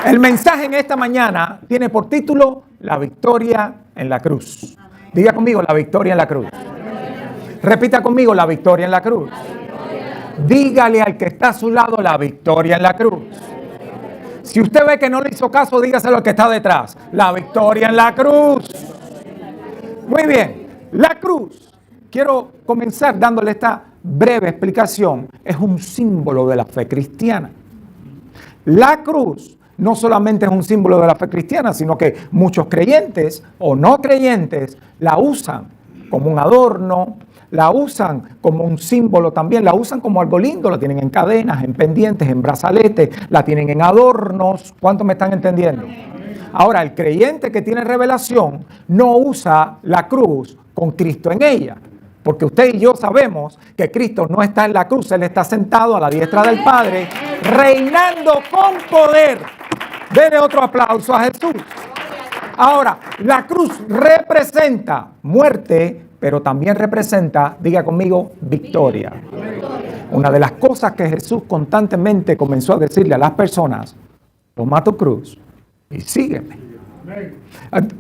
El mensaje en esta mañana tiene por título La victoria en la cruz. Diga conmigo, la victoria en la cruz. Repita conmigo, la victoria en la cruz. Dígale al que está a su lado, la victoria en la cruz. Si usted ve que no le hizo caso, dígaselo al que está detrás. La victoria en la cruz. Muy bien, la cruz. Quiero comenzar dándole esta breve explicación. Es un símbolo de la fe cristiana. La cruz no solamente es un símbolo de la fe cristiana, sino que muchos creyentes o no creyentes la usan como un adorno, la usan como un símbolo también, la usan como algo lindo, la tienen en cadenas, en pendientes, en brazaletes, la tienen en adornos. ¿Cuántos me están entendiendo? Ahora, el creyente que tiene revelación no usa la cruz con Cristo en ella. Porque usted y yo sabemos que Cristo no está en la cruz, Él está sentado a la diestra del Padre, reinando con poder. Dele otro aplauso a Jesús. Ahora, la cruz representa muerte, pero también representa, diga conmigo, victoria. Una de las cosas que Jesús constantemente comenzó a decirle a las personas: toma tu cruz y sígueme.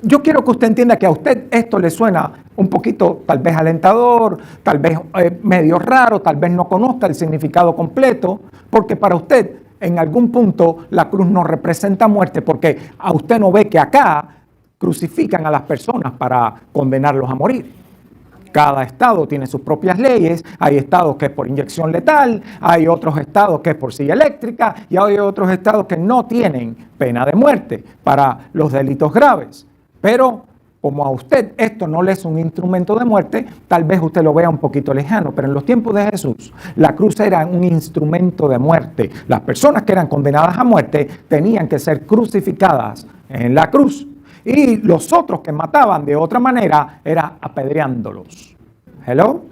Yo quiero que usted entienda que a usted esto le suena un poquito tal vez alentador, tal vez medio raro, tal vez no conozca el significado completo, porque para usted en algún punto la cruz no representa muerte, porque a usted no ve que acá crucifican a las personas para condenarlos a morir. Cada estado tiene sus propias leyes. Hay estados que es por inyección letal, hay otros estados que es por silla eléctrica y hay otros estados que no tienen pena de muerte para los delitos graves. Pero como a usted esto no le es un instrumento de muerte, tal vez usted lo vea un poquito lejano, pero en los tiempos de Jesús la cruz era un instrumento de muerte. Las personas que eran condenadas a muerte tenían que ser crucificadas en la cruz. Y los otros que mataban de otra manera era apedreándolos. ¿Hello?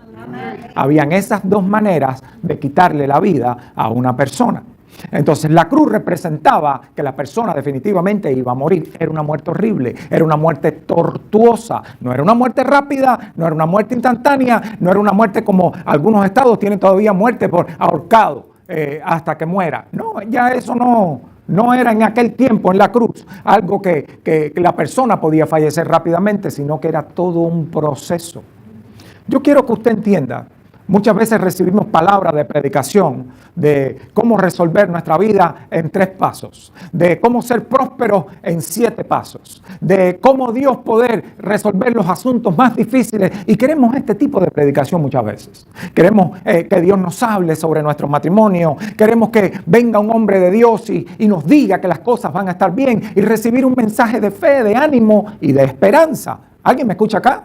Habían esas dos maneras de quitarle la vida a una persona. Entonces la cruz representaba que la persona definitivamente iba a morir. Era una muerte horrible, era una muerte tortuosa. No era una muerte rápida, no era una muerte instantánea, no era una muerte como algunos estados tienen todavía muerte por ahorcado hasta que muera. No, ya eso no era en aquel tiempo en la cruz algo que la persona podía fallecer rápidamente, sino que era todo un proceso. Yo quiero que usted entienda, muchas veces recibimos palabras de predicación de cómo resolver nuestra vida en 3 pasos, de cómo ser prósperos en 7 pasos, de cómo Dios poder resolver los asuntos más difíciles, y queremos este tipo de predicación muchas veces. Queremos que Dios nos hable sobre nuestro matrimonio, queremos que venga un hombre de Dios y nos diga que las cosas van a estar bien y recibir un mensaje de fe, de ánimo y de esperanza. ¿Alguien me escucha acá?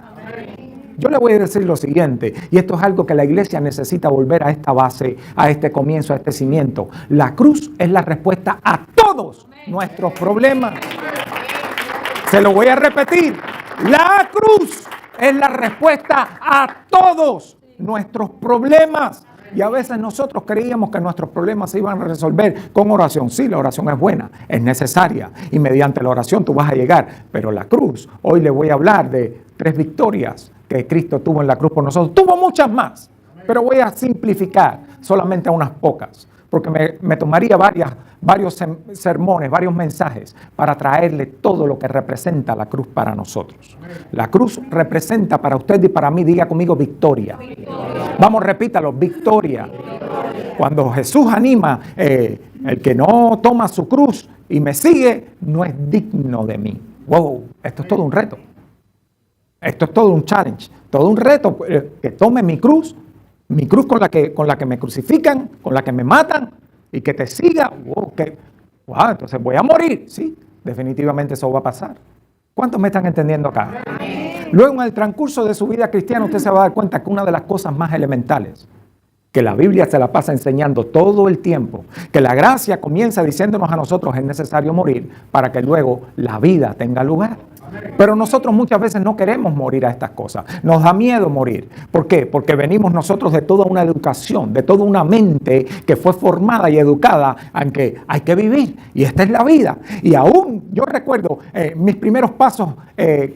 Yo le voy a decir lo siguiente, y esto es algo que la iglesia necesita volver a esta base, a este comienzo, a este cimiento. La cruz es la respuesta a todos nuestros problemas. Se lo voy a repetir. La cruz es la respuesta a todos nuestros problemas. Y a veces nosotros creíamos que nuestros problemas se iban a resolver con oración. Sí, la oración es buena, es necesaria. Y mediante la oración tú vas a llegar. Pero la cruz, hoy le voy a hablar de 3 victorias que Cristo tuvo en la cruz por nosotros. Tuvo muchas más, pero voy a simplificar solamente a unas pocas. Porque me tomaría varios sermones, varios mensajes para traerle todo lo que representa la cruz para nosotros. La cruz representa para usted y para mí, diga conmigo, victoria. Vamos, repítalo, victoria. Cuando Jesús anima, el que no toma su cruz y me sigue, no es digno de mí. Wow, esto es todo un reto. Esto es todo un challenge, todo un reto, que tome mi cruz con la que me crucifican, con la que me matan y que te siga. Wow, entonces voy a morir. Sí, definitivamente eso va a pasar. ¿Cuántos me están entendiendo acá? Luego, en el transcurso de su vida cristiana, usted se va a dar cuenta que una de las cosas más elementales que la Biblia se la pasa enseñando todo el tiempo, que la gracia comienza diciéndonos a nosotros es necesario morir para que luego la vida tenga lugar. Pero nosotros muchas veces no queremos morir a estas cosas. Nos da miedo morir. ¿Por qué? Porque venimos nosotros de toda una educación, de toda una mente que fue formada y educada en que hay que vivir. Y esta es la vida. Y aún yo recuerdo mis primeros pasos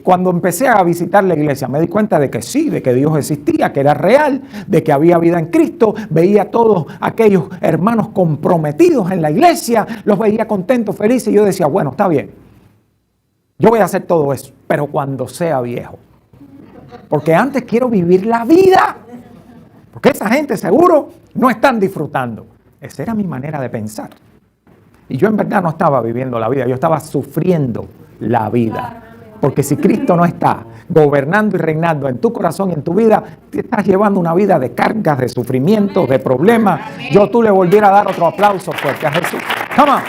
cuando empecé a visitar la iglesia. Me di cuenta de que sí, de que Dios existía, que era real, de que había vida en Cristo gozoso, veía a todos aquellos hermanos comprometidos en la iglesia, los veía contentos, felices, y yo decía, bueno, está bien, yo voy a hacer todo eso, pero cuando sea viejo, porque antes quiero vivir la vida, porque esa gente seguro no están disfrutando. Esa era mi manera de pensar. Y yo en verdad no estaba viviendo la vida, yo estaba sufriendo la vida. Porque si Cristo no está gobernando y reinando en tu corazón y en tu vida, te estás llevando una vida de cargas, de sufrimientos, de problemas. Tú le volviera a dar otro aplauso fuerte a Jesús. Come on.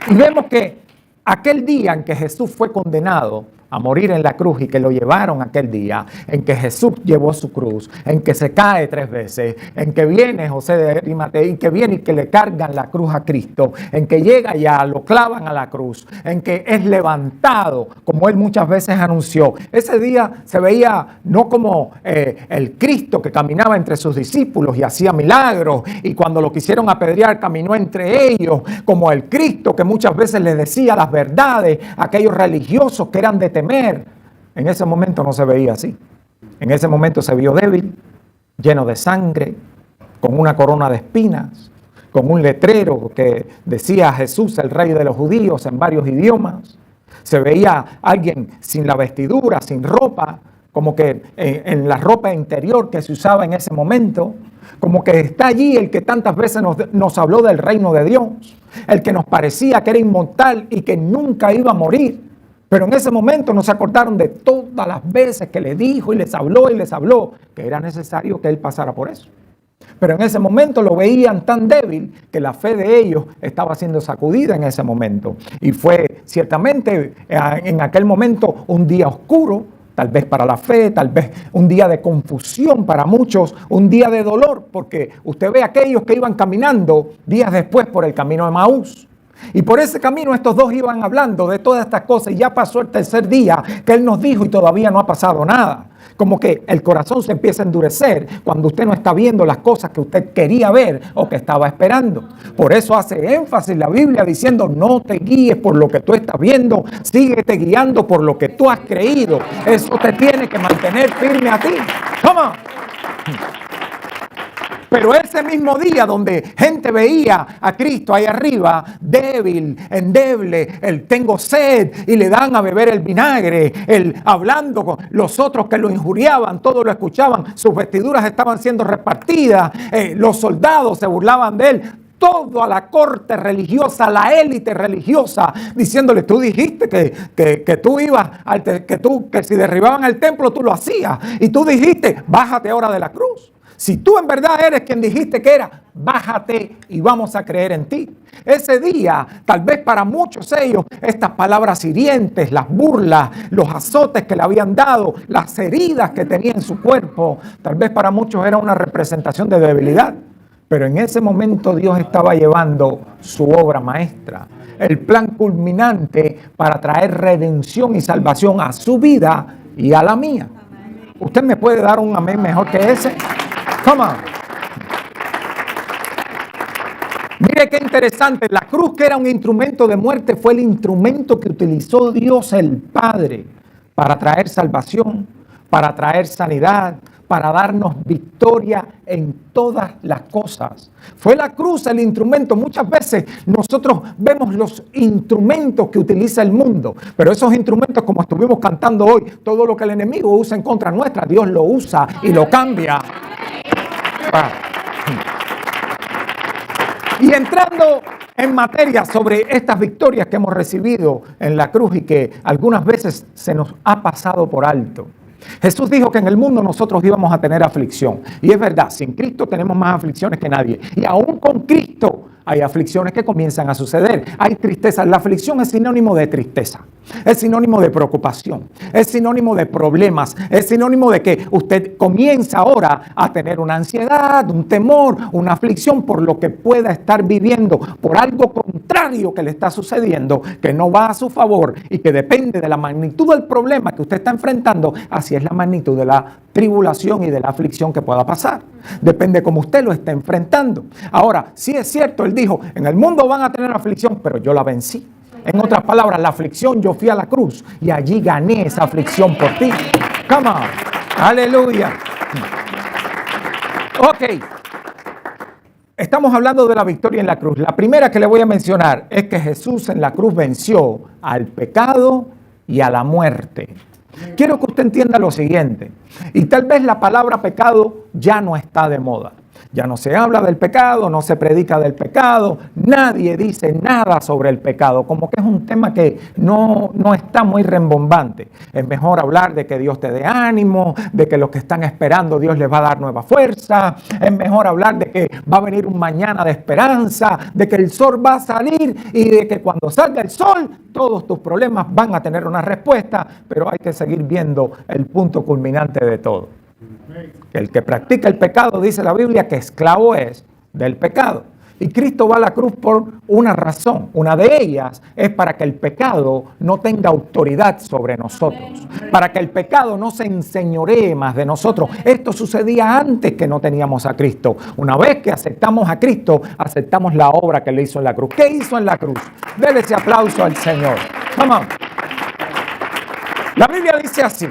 Y vemos que aquel día en que Jesús fue condenado a morir en la cruz y que lo llevaron aquel día, en que Jesús llevó su cruz, en que se cae 3 veces, en que viene José de Arimatea y que viene y que le cargan la cruz a Cristo, en que llega ya, lo clavan a la cruz, en que es levantado, como él muchas veces anunció. Ese día se veía no como el Cristo que caminaba entre sus discípulos y hacía milagros, y cuando lo quisieron apedrear caminó entre ellos, como el Cristo que muchas veces les decía las verdades a aquellos religiosos que eran de temer. En ese momento no se veía así. En ese momento se vio débil, lleno de sangre, con una corona de espinas, con un letrero que decía Jesús, el Rey de los Judíos, en varios idiomas. Se veía alguien sin la vestidura, sin ropa, como que en la ropa interior que se usaba en ese momento, como que está allí el que tantas veces nos habló del reino de Dios, el que nos parecía que era inmortal y que nunca iba a morir. Pero en ese momento no se acordaron de todas las veces que le dijo y les habló que era necesario que él pasara por eso. Pero en ese momento lo veían tan débil que la fe de ellos estaba siendo sacudida en ese momento. Y fue ciertamente en aquel momento un día oscuro, tal vez para la fe, tal vez un día de confusión para muchos, un día de dolor, porque usted ve a aquellos que iban caminando días después por el camino de Maús. Y por ese camino estos dos iban hablando de todas estas cosas y ya pasó el 3er día que él nos dijo y todavía no ha pasado nada. Como que el corazón se empieza a endurecer cuando usted no está viendo las cosas que usted quería ver o que estaba esperando. Por eso hace énfasis la Biblia diciendo no te guíes por lo que tú estás viendo, síguete guiando por lo que tú has creído. Eso te tiene que mantener firme a ti. ¡Come on! Pero ese mismo día donde gente veía a Cristo ahí arriba, débil, endeble, el tengo sed y le dan a beber el vinagre, el hablando con los otros que lo injuriaban, todos lo escuchaban, sus vestiduras estaban siendo repartidas, los soldados se burlaban de él. Toda la corte religiosa, la élite religiosa, diciéndole, tú dijiste que tú ibas, que si derribaban el templo tú lo hacías. Y tú dijiste, bájate ahora de la cruz. Si tú en verdad eres quien dijiste que era, bájate y vamos a creer en ti. Ese día, tal vez para muchos de ellos, estas palabras hirientes, las burlas, los azotes que le habían dado, las heridas que tenía en su cuerpo, tal vez para muchos era una representación de debilidad. Pero en ese momento Dios estaba llevando su obra maestra, el plan culminante para traer redención y salvación a su vida y a la mía. ¿Usted me puede dar un amén mejor que ese? Come on. Mire qué interesante, la cruz que era un instrumento de muerte fue el instrumento que utilizó Dios el Padre para traer salvación, para traer sanidad, para darnos victoria en todas las cosas. Fue la cruz el instrumento. Muchas veces nosotros vemos los instrumentos que utiliza el mundo, pero esos instrumentos, como estuvimos cantando hoy, todo lo que el enemigo usa en contra nuestra, Dios lo usa y lo cambia. Y entrando en materia sobre estas victorias que hemos recibido en la cruz y que algunas veces se nos ha pasado por alto. Jesús dijo que en el mundo nosotros íbamos a tener aflicción. Y es verdad, sin Cristo tenemos más aflicciones que nadie. Y aún con Cristo hay aflicciones que comienzan a suceder. Hay tristeza. La aflicción es sinónimo de tristeza. Es sinónimo de preocupación. Es sinónimo de problemas. Es sinónimo de que usted comienza ahora a tener una ansiedad, un temor, una aflicción por lo que pueda estar viviendo, por algo contrario que le está sucediendo, que no va a su favor y que depende de la magnitud del problema que usted está enfrentando. Así es la magnitud de la tribulación y de la aflicción que pueda pasar. Depende cómo usted lo esté enfrentando. Ahora, sí es cierto, él dijo, en el mundo van a tener aflicción, pero yo la vencí. En otras palabras, la aflicción, yo fui a la cruz y allí gané esa aflicción por ti. Come on. Aleluya. Ok. Estamos hablando de la victoria en la cruz. La primera que le voy a mencionar es que Jesús en la cruz venció al pecado y a la muerte. Quiero que usted entienda lo siguiente. Y tal vez la palabra pecado ya no está de moda. Ya no se habla del pecado, no se predica del pecado, nadie dice nada sobre el pecado, como que es un tema que no está muy rembombante. Es mejor hablar de que Dios te dé ánimo, de que los que están esperando Dios les va a dar nueva fuerza. Es mejor hablar de que va a venir un mañana de esperanza, de que el sol va a salir y de que cuando salga el sol todos tus problemas van a tener una respuesta, pero hay que seguir viendo el punto culminante de todo. El que practica el pecado, dice la Biblia, que esclavo es del pecado. Y Cristo va a la cruz por una razón. Una de ellas es para que el pecado no tenga autoridad sobre nosotros. Para que el pecado no se enseñoree más de nosotros. Esto sucedía antes que no teníamos a Cristo. Una vez que aceptamos a Cristo, aceptamos la obra que le hizo en la cruz. ¿Qué hizo en la cruz? Dele ese aplauso al Señor. Come on. La Biblia dice así.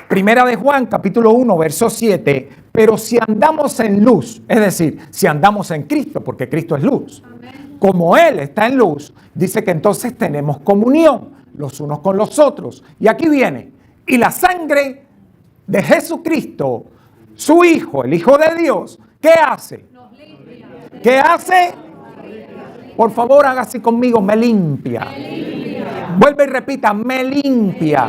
Primera de Juan, capítulo 1, verso 7. Pero si andamos en luz, es decir, si andamos en Cristo, porque Cristo es luz, como Él está en luz, dice que entonces tenemos comunión los unos con los otros. Y aquí viene, y la sangre de Jesucristo, su Hijo, el Hijo de Dios, ¿qué hace? ¿Qué hace? Por favor, haga así conmigo, me limpia. Vuelve y repita, me limpia.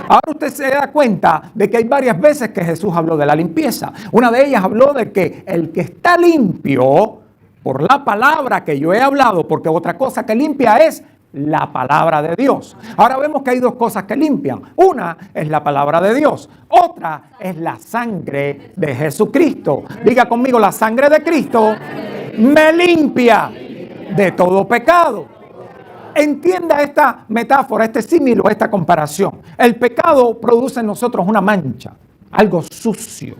Ahora usted se da cuenta de que hay varias veces que Jesús habló de la limpieza. Una de ellas habló de que el que está limpio por la palabra que yo he hablado, porque otra cosa que limpia es la palabra de Dios. Ahora vemos que hay dos cosas que limpian. Una es la palabra de Dios. Otra es la sangre de Jesucristo. Diga conmigo, la sangre de Cristo me limpia de todo pecado. Entienda esta metáfora, este símil o esta comparación. El pecado produce en nosotros una mancha, algo sucio.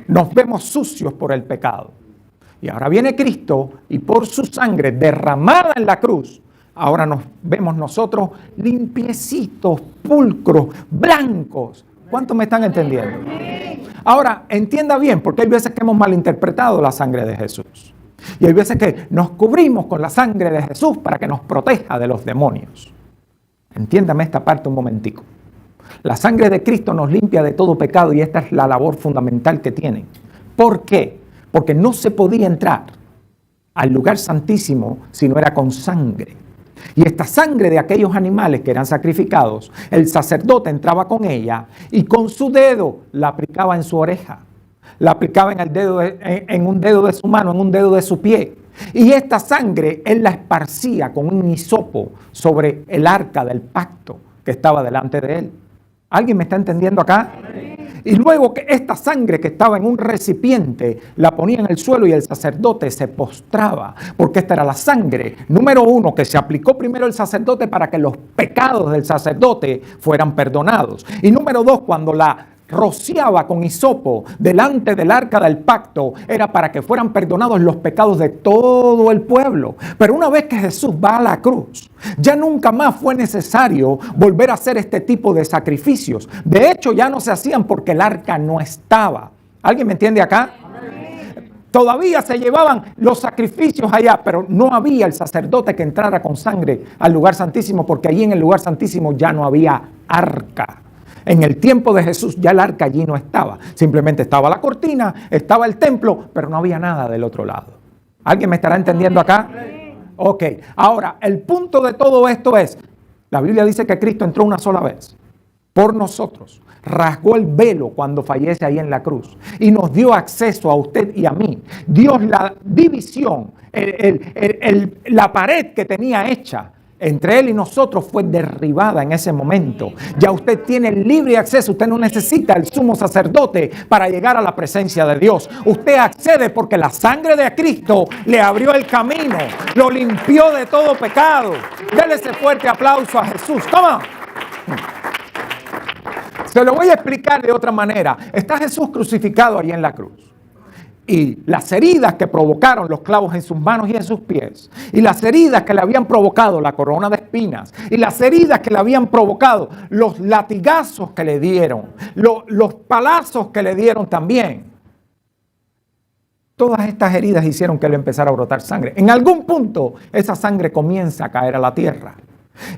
Nos vemos sucios por el pecado. Y ahora viene Cristo y por su sangre derramada en la cruz, ahora nos vemos nosotros limpiecitos, pulcros, blancos. ¿Cuántos me están entendiendo? Ahora, entienda bien, porque hay veces que hemos malinterpretado la sangre de Jesús. Y hay veces que nos cubrimos con la sangre de Jesús para que nos proteja de los demonios. Entiéndame esta parte un momentico. La sangre de Cristo nos limpia de todo pecado y esta es la labor fundamental que tiene. ¿Por qué? Porque no se podía entrar al lugar santísimo si no era con sangre. Y esta sangre de aquellos animales que eran sacrificados, el sacerdote entraba con ella y con su dedo la aplicaba en su oreja. La aplicaba en un dedo de su mano, en un dedo de su pie. Y esta sangre él la esparcía con un hisopo sobre el arca del pacto que estaba delante de él. ¿Alguien me está entendiendo acá? Y luego que esta sangre que estaba en un recipiente la ponía en el suelo y el sacerdote se postraba, porque esta era la sangre, número uno, que se aplicó primero el sacerdote para que los pecados del sacerdote fueran perdonados. Y número dos, cuando la rociaba con hisopo delante del arca del pacto, era para que fueran perdonados los pecados de todo el pueblo. Pero una vez que Jesús va a la cruz, ya nunca más fue necesario volver a hacer este tipo de sacrificios. De hecho, ya no se hacían porque el arca no estaba. ¿Alguien me entiende acá? Todavía se llevaban los sacrificios allá, pero no había el sacerdote que entrara con sangre al lugar santísimo, porque allí en el lugar santísimo ya no había arca. En el tiempo de Jesús ya el arca allí no estaba. Simplemente estaba la cortina, estaba el templo, pero no había nada del otro lado. ¿Alguien me estará entendiendo acá? Ok. Ahora, el punto de todo esto es, la Biblia dice que Cristo entró una sola vez por nosotros. Rasgó el velo cuando fallece ahí en la cruz y nos dio acceso a usted y a mí. Dios la división, la pared que tenía hecha entre Él y nosotros fue derribada en ese momento. Ya usted tiene libre acceso. Usted no necesita el sumo sacerdote para llegar a la presencia de Dios. Usted accede porque la sangre de Cristo le abrió el camino, lo limpió de todo pecado. Dele ese fuerte aplauso a Jesús. Toma. Se lo voy a explicar de otra manera. Está Jesús crucificado ahí en la cruz. Y las heridas que provocaron los clavos en sus manos y en sus pies, y las heridas que le habían provocado la corona de espinas, y las heridas que le habían provocado los latigazos que le dieron, los palazos que le dieron también. Todas estas heridas hicieron que le empezara a brotar sangre. En algún punto esa sangre comienza a caer a la tierra.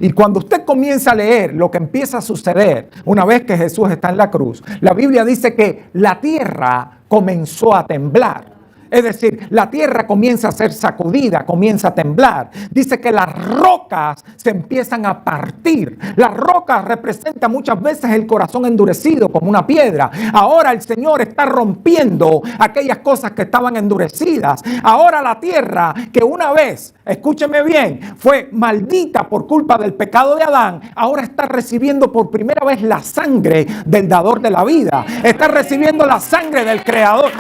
Y cuando usted comienza a leer lo que empieza a suceder una vez que Jesús está en la cruz, la Biblia dice que la tierra comenzó a temblar. Es decir, la tierra comienza a ser sacudida, comienza a temblar. Dice que las rocas se empiezan a partir. Las rocas representan muchas veces el corazón endurecido como una piedra. Ahora el Señor está rompiendo aquellas cosas que estaban endurecidas. Ahora la tierra que una vez, escúcheme bien, fue maldita por culpa del pecado de Adán, ahora está recibiendo por primera vez la sangre del dador de la vida. Está recibiendo la sangre del Creador.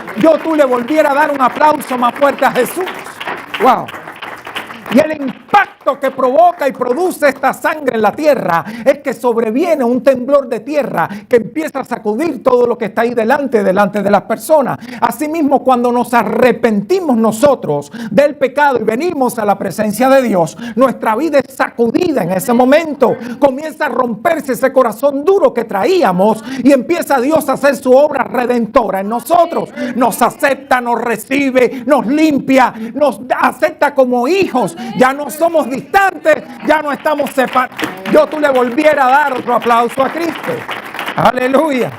Tú le volviera a dar un aplauso más fuerte a Jesús. ¡Wow! Y el impacto que provoca y produce esta sangre en la tierra es que sobreviene un temblor de tierra que empieza a sacudir todo lo que está ahí delante de las personas. Asimismo, cuando nos arrepentimos nosotros del pecado y venimos a la presencia de Dios, nuestra vida es sacudida en ese momento. Comienza a romperse ese corazón duro que traíamos y empieza Dios a hacer su obra redentora en nosotros. Nos acepta, nos recibe, nos limpia, nos acepta como hijos. Ya no somos distantes, ya no estamos separados. Tú le volviera a dar otro aplauso a Cristo. Aleluya.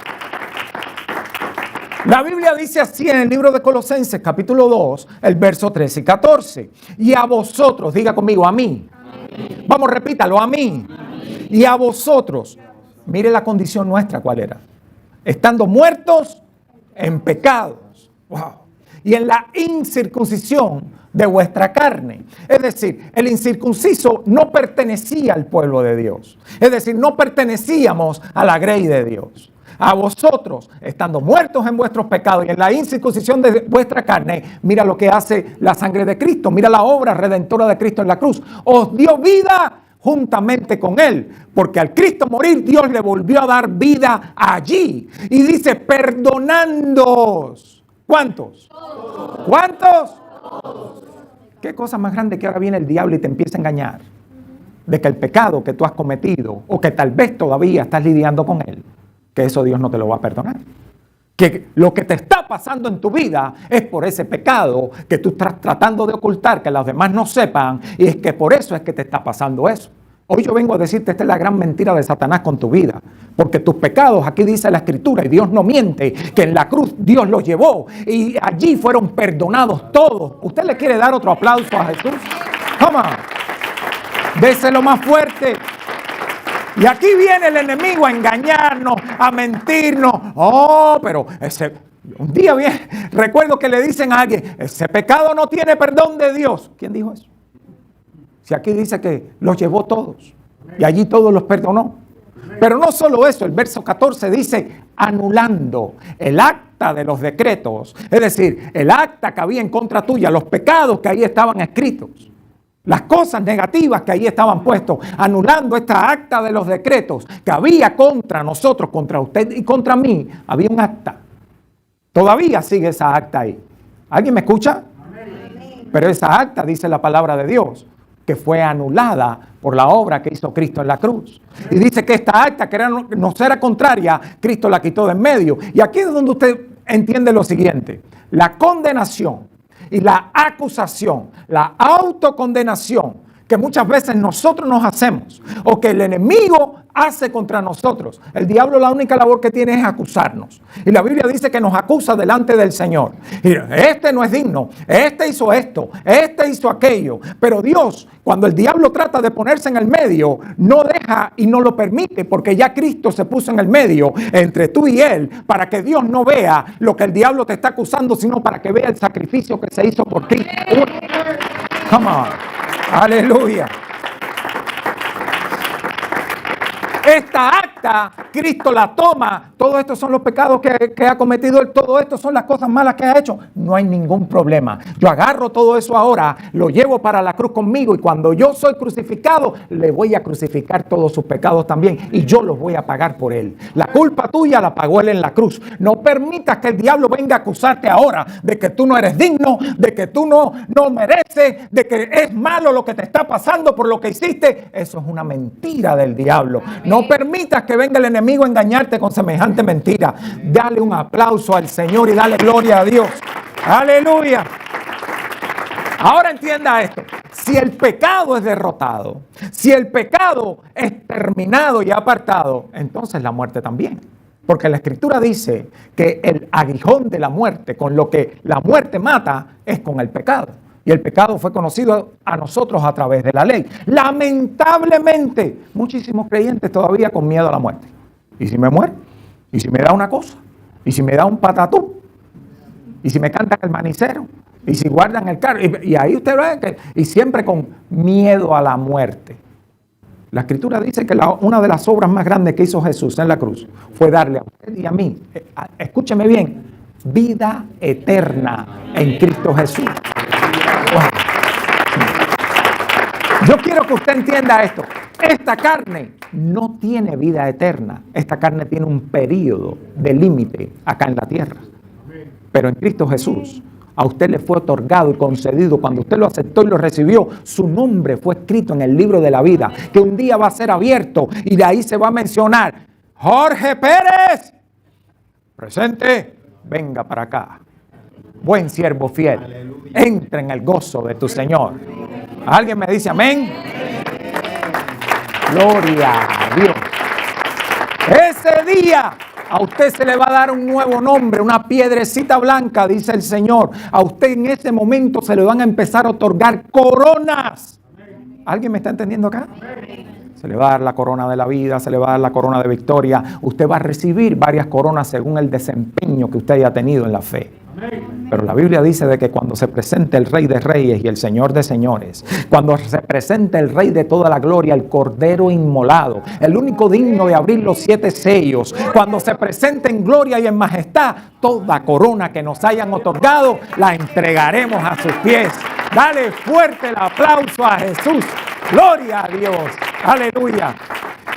La Biblia dice así en el libro de Colosenses, capítulo 2, el verso 13 y 14. Y a vosotros, diga conmigo, a mí. Vamos, repítalo, a mí. Y a vosotros. Mire la condición nuestra, ¿cuál era? Estando muertos en pecados. Wow. Y en la incircuncisión de vuestra carne. Es decir, el incircunciso no pertenecía al pueblo de Dios. Es decir, no pertenecíamos a la grey de Dios. A vosotros, estando muertos en vuestros pecados y en la incircuncisión de vuestra carne, mira lo que hace la sangre de Cristo. Mira la obra redentora de Cristo en la cruz. Os dio vida juntamente con Él, porque al Cristo morir, Dios le volvió a dar vida allí. Y dice, perdonándoos. ¿Cuántos? ¿Cuántos? ¿Qué cosa más grande que ahora viene el diablo y te empieza a engañar? De que el pecado que tú has cometido o que tal vez todavía estás lidiando con él, que eso Dios no te lo va a perdonar. Que lo que te está pasando en tu vida es por ese pecado que tú estás tratando de ocultar, que los demás no sepan, y es que por eso es que te está pasando eso. Hoy yo vengo a decirte, esta es la gran mentira de Satanás con tu vida. Porque tus pecados, aquí dice la Escritura, y Dios no miente, que en la cruz Dios los llevó y allí fueron perdonados todos. ¿Usted le quiere dar otro aplauso a Jesús? Come on. Déselo más fuerte. Y aquí viene el enemigo a engañarnos, a mentirnos. Oh, pero un día bien, recuerdo que le dicen a alguien, ese pecado no tiene perdón de Dios. ¿Quién dijo eso? Si aquí dice que los llevó todos y allí todos los perdonó. Pero no solo eso, el verso 14 dice anulando el acta de los decretos, es decir, el acta que había en contra tuya, los pecados que ahí estaban escritos, las cosas negativas que ahí estaban puestos, anulando esta acta de los decretos que había contra nosotros, contra usted y contra mí, había un acta. Todavía sigue esa acta ahí. ¿Alguien me escucha? Pero esa acta, dice la palabra de Dios, que fue anulada por la obra que hizo Cristo en la cruz. Y dice que esta acta, que nos era contraria, Cristo la quitó de en medio. Y aquí es donde usted entiende lo siguiente. La condenación y la acusación, la autocondenación que muchas veces nosotros nos hacemos o que el enemigo hace contra nosotros. El diablo la única labor que tiene es acusarnos. Y la Biblia dice que nos acusa delante del Señor. Y este no es digno, este hizo esto, este hizo aquello. Pero Dios, cuando el diablo trata de ponerse en el medio, no deja y no lo permite, porque ya Cristo se puso en el medio entre tú y él, para que Dios no vea lo que el diablo te está acusando, sino para que vea el sacrificio que se hizo por ti. Come on. Aleluya. Esta acta Cristo la toma. Todos estos son los pecados que ha cometido él. Todo esto son las cosas malas que ha hecho. No hay ningún problema. Yo agarro todo eso ahora, lo llevo para la cruz conmigo, y cuando yo soy crucificado, le voy a crucificar todos sus pecados también, y yo los voy a pagar por él. La culpa tuya la pagó él en la cruz. No permitas que el diablo venga a acusarte ahora de que tú no eres digno, de que tú no mereces, de que es malo lo que te está pasando por lo que hiciste. Eso es una mentira del diablo. No permitas que venga el enemigo a engañarte con semejante mentira. Dale un aplauso al Señor y dale gloria a Dios. Aleluya. Ahora entienda esto. Si el pecado es derrotado, si el pecado es terminado y apartado, entonces la muerte también. Porque la Escritura dice que el aguijón de la muerte, con lo que la muerte mata, es con el pecado. Y el pecado fue conocido a nosotros a través de la ley. Lamentablemente, muchísimos creyentes todavía con miedo a la muerte. ¿Y si me muero? ¿Y si me da una cosa? ¿Y si me da un patatú? ¿Y si me cantan el manicero? ¿Y si guardan el carro? Y ahí usted ve que, y siempre con miedo a la muerte. La Escritura dice que una de las obras más grandes que hizo Jesús en la cruz fue darle a usted y a mí, escúcheme bien, vida eterna en Cristo Jesús. Bueno, yo quiero que usted entienda esto. Esta carne no tiene vida eterna. Esta carne tiene un periodo de límite acá en la tierra. Pero en Cristo Jesús, a usted le fue otorgado y concedido, cuando usted lo aceptó y lo recibió, su nombre fue escrito en el libro de la vida, que un día va a ser abierto y de ahí se va a mencionar: Jorge Pérez, presente, venga para acá. Buen siervo fiel, entra en el gozo de tu Señor. ¿Alguien me dice amén? Gloria a Dios. Ese día a usted se le va a dar un nuevo nombre, una piedrecita blanca, dice el Señor. A usted en ese momento se le van a empezar a otorgar coronas. ¿Alguien me está entendiendo acá? Se le va a dar la corona de la vida, se le va a dar la corona de victoria. Usted va a recibir varias coronas según el desempeño que usted haya tenido en la fe. Pero la Biblia dice de que cuando se presente el Rey de Reyes y el Señor de Señores, cuando se presente el Rey de toda la gloria, el Cordero inmolado, el único digno de abrir los 7 sellos, cuando se presente en gloria y en majestad, toda corona que nos hayan otorgado la entregaremos a sus pies. Dale fuerte el aplauso a Jesús. Gloria a Dios. Aleluya.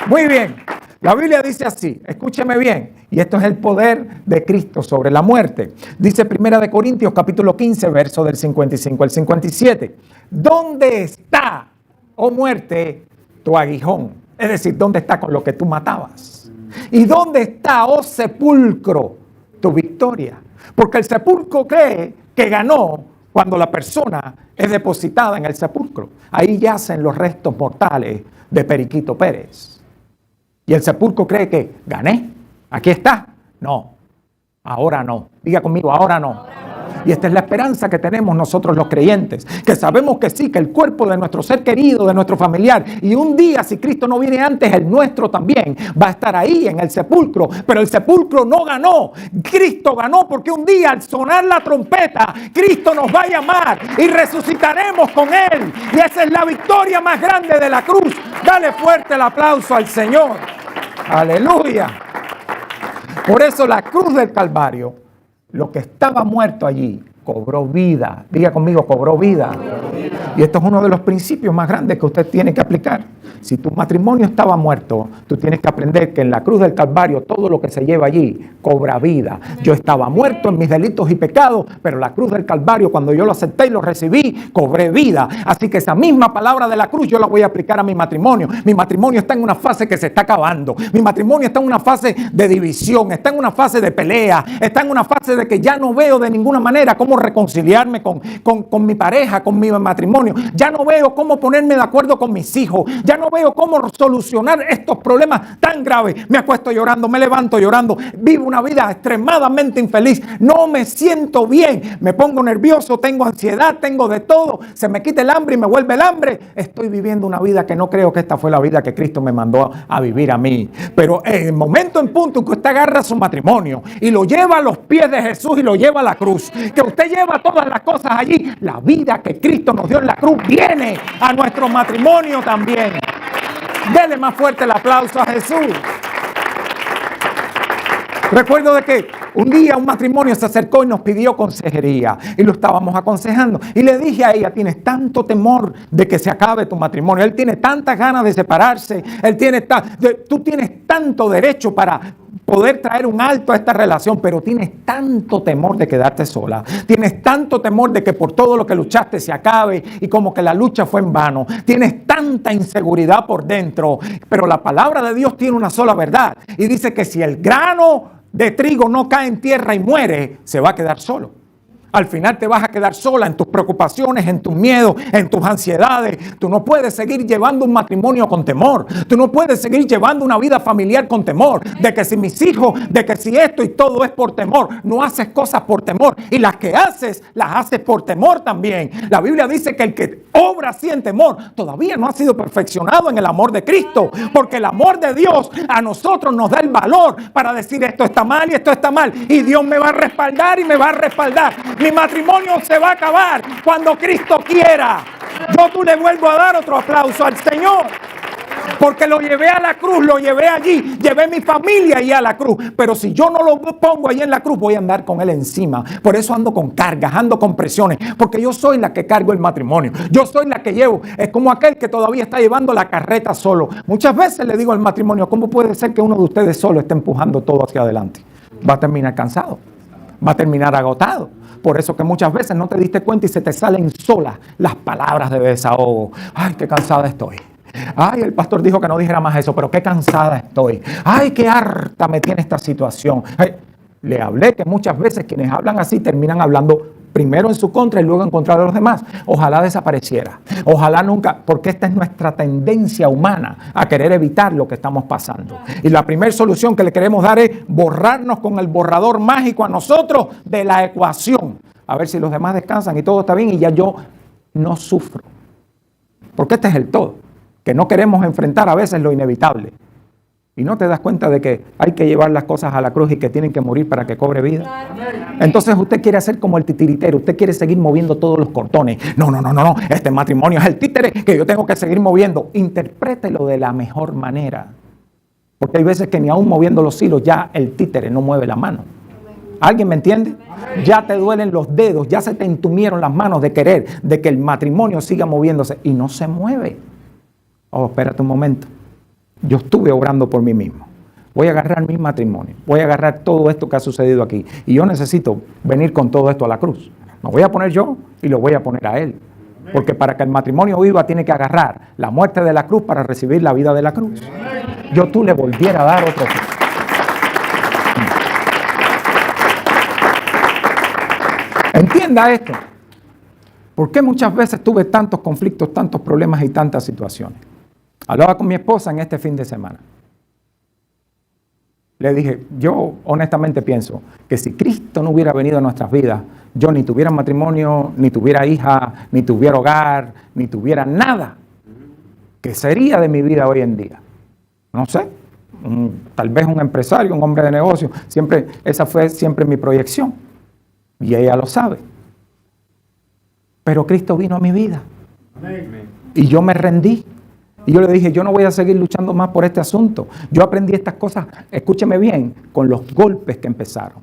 Muy bien. La Biblia dice así, escúcheme bien, y esto es el poder de Cristo sobre la muerte. Dice 1 Corintios capítulo 15, verso del 55 al 57. ¿Dónde está, oh muerte, tu aguijón? Es decir, ¿dónde está con lo que tú matabas? ¿Y dónde está, oh sepulcro, tu victoria? Porque el sepulcro cree que ganó cuando la persona es depositada en el sepulcro. Ahí yacen los restos mortales de Periquito Pérez. Y el sepulcro cree que gané. Aquí está. No, ahora no. Diga conmigo, ahora no. Y esta es la esperanza que tenemos nosotros los creyentes, que sabemos que sí, que el cuerpo de nuestro ser querido, de nuestro familiar, y un día, si Cristo no viene antes, el nuestro también va a estar ahí en el sepulcro. Pero el sepulcro no ganó. Cristo ganó, porque un día al sonar la trompeta, Cristo nos va a llamar y resucitaremos con Él. Y esa es la victoria más grande de la cruz. Dale fuerte el aplauso al Señor. Aleluya. Por eso la cruz del Calvario, lo que estaba muerto allí, cobró vida. Diga conmigo, cobró vida. Y esto es uno de los principios más grandes que usted tiene que aplicar. Si tu matrimonio estaba muerto, tú tienes que aprender que en la cruz del Calvario todo lo que se lleva allí cobra vida. Yo estaba muerto en mis delitos y pecados, pero la cruz del Calvario, cuando yo lo acepté y lo recibí, cobré vida. Así que esa misma palabra de la cruz yo la voy a aplicar a mi matrimonio. Mi matrimonio está en una fase que se está acabando. Mi matrimonio está en una fase de división, está en una fase de pelea, está en una fase de que ya no veo de ninguna manera cómo reconciliarme con mi pareja, con mi matrimonio. Ya no veo cómo ponerme de acuerdo con mis hijos. Ya no veo cómo solucionar estos problemas tan graves. Me acuesto llorando, me levanto llorando. Vivo una vida extremadamente infeliz. No me siento bien. Me pongo nervioso, tengo ansiedad, tengo de todo. Se me quita el hambre y me vuelve el hambre. Estoy viviendo una vida que no creo que esta fue la vida que Cristo me mandó a vivir a mí. Pero en el momento en punto en que usted agarra su matrimonio y lo lleva a los pies de Jesús y lo lleva a la cruz, que usted lleva todas las cosas allí, la vida que Cristo nos dio en la cruz viene a nuestro matrimonio también. Dele más fuerte el aplauso a Jesús. Recuerdo de que un día un matrimonio se acercó y nos pidió consejería y lo estábamos aconsejando. Y le dije a ella, tienes tanto temor de que se acabe tu matrimonio. Él tiene tantas ganas de separarse. Tú tienes tanto derecho para poder traer un alto a esta relación, pero tienes tanto temor de quedarte sola. Tienes tanto temor de que por todo lo que luchaste se acabe y como que la lucha fue en vano. Tienes tanta inseguridad por dentro. Pero la palabra de Dios tiene una sola verdad. Y dice que si el grano de trigo no cae en tierra y muere, se va a quedar solo. Al final te vas a quedar sola en tus preocupaciones, en tus miedos, en tus ansiedades. Tú no puedes seguir llevando un matrimonio con temor. Tú no puedes seguir llevando una vida familiar con temor. De que si mis hijos, de que si esto y todo es por temor. No haces cosas por temor. Y las que haces, las haces por temor también. La Biblia dice que el que obra así en temor todavía no ha sido perfeccionado en el amor de Cristo. Porque el amor de Dios a nosotros nos da el valor para decir esto está mal y esto está mal. Y Dios me va a respaldar y me va a respaldar. Mi matrimonio se va a acabar cuando Cristo quiera. Tú le vuelvo a dar otro aplauso al Señor. Porque lo llevé a la cruz, lo llevé allí, llevé mi familia ahí a la cruz. Pero si yo no lo pongo ahí en la cruz, voy a andar con él encima. Por eso ando con cargas, ando con presiones. Porque yo soy la que cargo el matrimonio. Yo soy la que llevo. Es como aquel que todavía está llevando la carreta solo. Muchas veces le digo al matrimonio, ¿cómo puede ser que uno de ustedes solo esté empujando todo hacia adelante? Va a terminar cansado. Va a terminar agotado. Por eso que muchas veces no te diste cuenta y se te salen solas las palabras de desahogo. Ay, qué cansada estoy. Ay, el pastor dijo que no dijera más eso, pero qué cansada estoy. Ay, qué harta me tiene esta situación. Ay, le hablé que muchas veces quienes hablan así terminan hablando primero en su contra y luego en contra de los demás. Ojalá desapareciera. Ojalá nunca, porque esta es nuestra tendencia humana a querer evitar lo que estamos pasando. Y la primera solución que le queremos dar es borrarnos con el borrador mágico a nosotros de la ecuación. A ver si los demás descansan y todo está bien y ya yo no sufro. Porque este es el todo. Que no queremos enfrentar a veces lo inevitable. Y no te das cuenta de que hay que llevar las cosas a la cruz y que tienen que morir para que cobre vida. Entonces usted quiere hacer como el titiritero. Usted quiere seguir moviendo todos los cordones. No. Este matrimonio es el títere que yo tengo que seguir moviendo. Interprételo de la mejor manera. Porque hay veces que ni aún moviendo los hilos ya el títere no mueve la mano. ¿Alguien me entiende? Ya te duelen los dedos. Ya se te entumieron las manos de querer de que el matrimonio siga moviéndose. Y no se mueve. Oh, espérate un momento. Yo estuve obrando por mí mismo. Voy a agarrar mi matrimonio. Voy a agarrar todo esto que ha sucedido aquí. Y yo necesito venir con todo esto a la cruz. Me voy a poner yo y lo voy a poner a él. Porque para que el matrimonio viva tiene que agarrar la muerte de la cruz para recibir la vida de la cruz. Tú le volviera a dar otro. Entienda esto. ¿Por qué muchas veces tuve tantos conflictos, tantos problemas y tantas situaciones? Hablaba con mi esposa en este fin de semana. Le dije, yo honestamente pienso que si Cristo no hubiera venido a nuestras vidas, yo ni tuviera matrimonio, ni tuviera hija, ni tuviera hogar, ni tuviera nada. ¿Qué sería de mi vida hoy en día? No sé. Tal vez un empresario, un hombre de negocio. Esa fue siempre mi proyección. Y ella lo sabe. Pero Cristo vino a mi vida. Y yo me rendí. Y yo le dije, yo no voy a seguir luchando más por este asunto. Yo aprendí estas cosas, escúcheme bien, con los golpes que empezaron.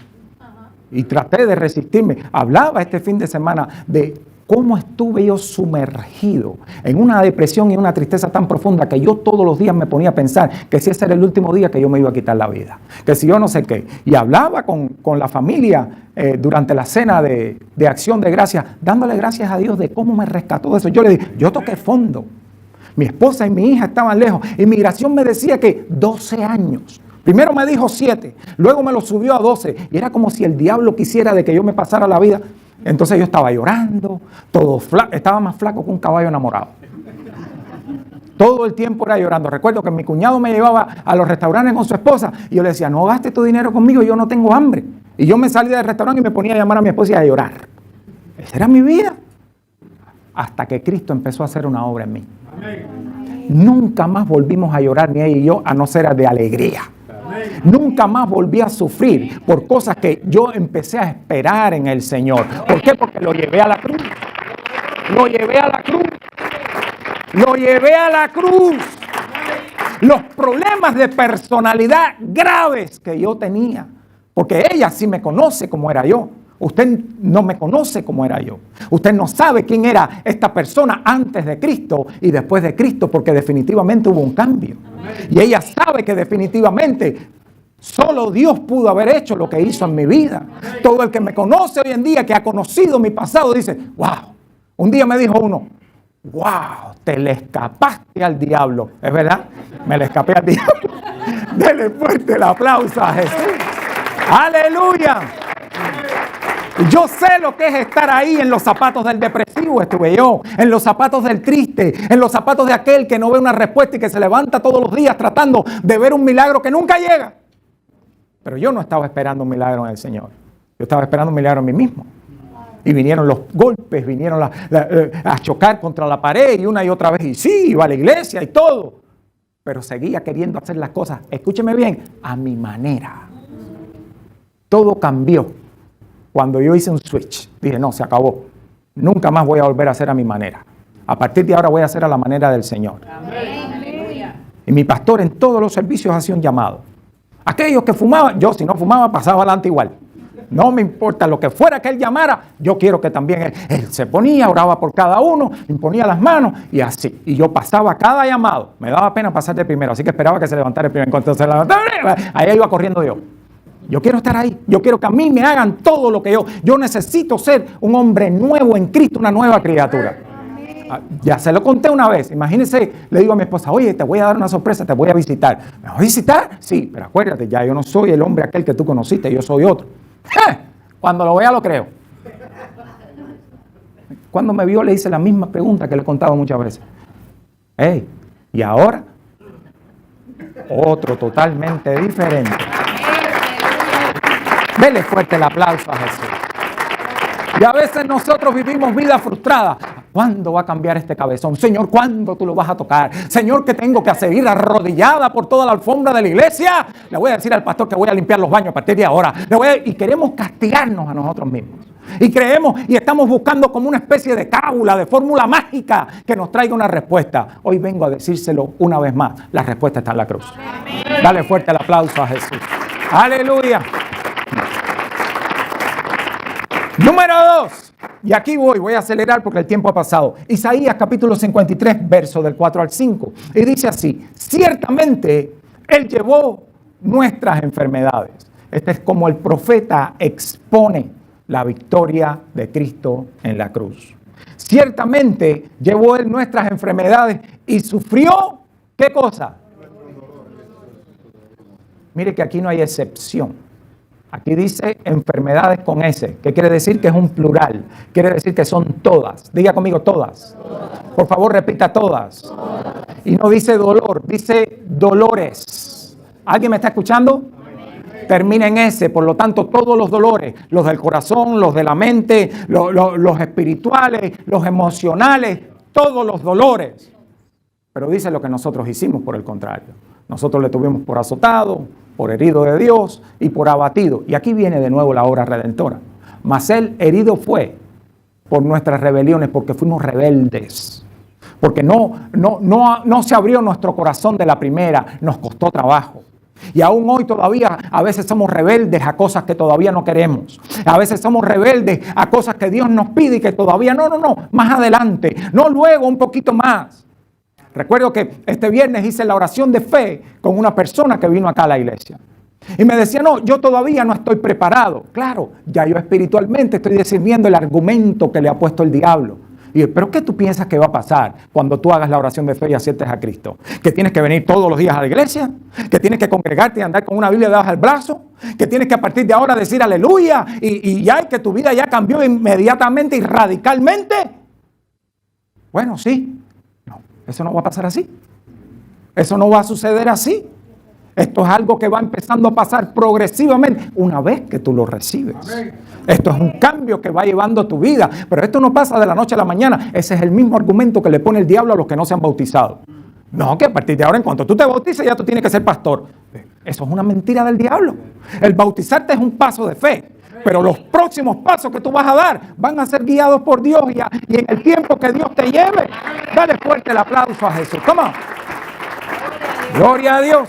Y traté de resistirme. Hablaba este fin de semana de cómo estuve yo sumergido en una depresión y una tristeza tan profunda que yo todos los días me ponía a pensar que si ese era el último día que yo me iba a quitar la vida. Que si yo no sé qué. Y hablaba con la familia durante la cena de acción de gracias, dándole gracias a Dios de cómo me rescató de eso. Yo le dije, yo toqué fondo. Mi esposa y mi hija estaban lejos. Inmigración me decía que 12 años. Primero me dijo 7, luego me lo subió a 12. Y era como si el diablo quisiera de que yo me pasara la vida. Entonces yo estaba llorando, estaba más flaco que un caballo enamorado. Todo el tiempo era llorando. Recuerdo que mi cuñado me llevaba a los restaurantes con su esposa y yo le decía, no gastes tu dinero conmigo, yo no tengo hambre. Y yo me salía del restaurante y me ponía a llamar a mi esposa y a llorar. Esa era mi vida. Hasta que Cristo empezó a hacer una obra en mí. Nunca más volvimos a llorar ni ella y yo, a no ser de alegría. Nunca más volví a sufrir por cosas que yo empecé a esperar en el Señor. ¿Por qué? Porque lo llevé a la cruz. Lo llevé a la cruz. Lo llevé a la cruz. Los problemas de personalidad graves que yo tenía Porque ella sí me conoce como era yo. Usted no me conoce como era yo. Usted no sabe quién era esta persona antes de Cristo y después de Cristo, porque definitivamente hubo un cambio. Y ella sabe que definitivamente solo Dios pudo haber hecho lo que hizo en mi vida. Todo el que me conoce hoy en día, que ha conocido mi pasado, dice, wow. Un día me dijo uno, wow, te le escapaste al diablo. ¿Es verdad? Me le escapé al diablo. Dele fuerte el aplauso a Jesús. ¡Aleluya! Yo sé lo que es estar ahí en los zapatos del depresivo, estuve yo, en los zapatos del triste, en los zapatos de aquel que no ve una respuesta y que se levanta todos los días tratando de ver un milagro que nunca llega. Pero yo no estaba esperando un milagro en el Señor. Yo estaba esperando un milagro en mí mismo. Y vinieron los golpes, vinieron a chocar contra la pared y una y otra vez. Y sí, iba a la iglesia y todo. Pero seguía queriendo hacer las cosas, escúcheme bien, a mi manera. Todo cambió cuando yo hice un switch. Dije, no, se acabó. Nunca más voy a volver a hacer a mi manera. A partir de ahora voy a hacer a la manera del Señor. Amén. Y mi pastor en todos los servicios hacía un llamado. Aquellos que fumaban, yo si no fumaba pasaba adelante igual. No me importa lo que fuera que él llamara, yo quiero que también él se ponía, oraba por cada uno, imponía las manos y así. Y yo pasaba cada llamado. Me daba pena pasar de primero, así que esperaba que se levantara el primero. En cuanto se levantara, ahí iba corriendo yo. Yo quiero estar ahí. Yo quiero que a mí me hagan todo lo que yo necesito ser un hombre nuevo en Cristo, una nueva criatura. Ya se lo conté una vez. Imagínense, le digo a mi esposa, oye, te voy a dar una sorpresa, te voy a visitar. ¿Me vas a visitar? Sí, pero acuérdate, ya yo no soy el hombre aquel que tú conociste, yo soy otro. Cuando lo vea lo creo. Cuando me vio le hice la misma pregunta que le he contado muchas veces. Hey, ¿y ahora? Otro totalmente diferente. Dele fuerte el aplauso a Jesús. Y a veces nosotros vivimos vida frustrada. ¿Cuándo va a cambiar este cabezón? Señor, ¿cuándo tú lo vas a tocar? Señor, ¿qué tengo que hacer? ¿Ir arrodillada por toda la alfombra de la iglesia? Le voy a decir al pastor que voy a limpiar los baños a partir de ahora. Y queremos castigarnos a nosotros mismos. Y creemos y estamos buscando como una especie de cábula, de fórmula mágica que nos traiga una respuesta. Hoy vengo a decírselo una vez más. La respuesta está en la cruz. Amén. Dale fuerte el aplauso a Jesús. Aleluya. Número 2, y aquí voy a acelerar porque el tiempo ha pasado. Isaías capítulo 53, verso del 4 al 5. Y dice así, ciertamente Él llevó nuestras enfermedades. Este es como el profeta expone la victoria de Cristo en la cruz. Ciertamente llevó Él nuestras enfermedades y sufrió, ¿qué cosa? Mire que aquí no hay excepción. Aquí dice enfermedades con S, que quiere decir que es un plural, quiere decir que son todas. Diga conmigo todas. Por favor, repita todas. Y no dice dolor, dice dolores. ¿Alguien me está escuchando? Termina en S, por lo tanto todos los dolores, los del corazón, los de la mente, los espirituales, los emocionales, todos los dolores. Pero dice lo que nosotros hicimos por el contrario. Nosotros le tuvimos por azotado, por herido de Dios y por abatido. Y aquí viene de nuevo la obra redentora. Mas Él herido fue por nuestras rebeliones, porque fuimos rebeldes. Porque no se abrió nuestro corazón de la primera, nos costó trabajo. Y aún hoy todavía a veces somos rebeldes a cosas que todavía no queremos. A veces somos rebeldes a cosas que Dios nos pide y que todavía no, más adelante, no luego, un poquito más. Recuerdo que este viernes hice la oración de fe con una persona que vino acá a la iglesia. Y me decía, no, yo todavía no estoy preparado. Claro, ya yo espiritualmente estoy discerniendo el argumento que le ha puesto el diablo. Y yo, ¿pero qué tú piensas que va a pasar cuando tú hagas la oración de fe y aceptes a Cristo? ¿Que tienes que venir todos los días a la iglesia? ¿Que tienes que congregarte y andar con una Biblia debajo del brazo? ¿Que tienes que a partir de ahora decir aleluya? Y ya que tu vida ya cambió inmediatamente y radicalmente. Bueno, sí. Eso no va a pasar así. Eso no va a suceder así. Esto es algo que va empezando a pasar progresivamente una vez que tú lo recibes. Amén. Esto es un cambio que va llevando tu vida. Pero esto no pasa de la noche a la mañana. Ese es el mismo argumento que le pone el diablo a los que no se han bautizado. No, que a partir de ahora, en cuanto tú te bautices, ya tú tienes que ser pastor. Eso es una mentira del diablo. El bautizarte es un paso de fe. Pero los próximos pasos que tú vas a dar van a ser guiados por Dios y en el tiempo que Dios te lleve. Dale fuerte el aplauso a Jesús. Come on. Gloria a Dios.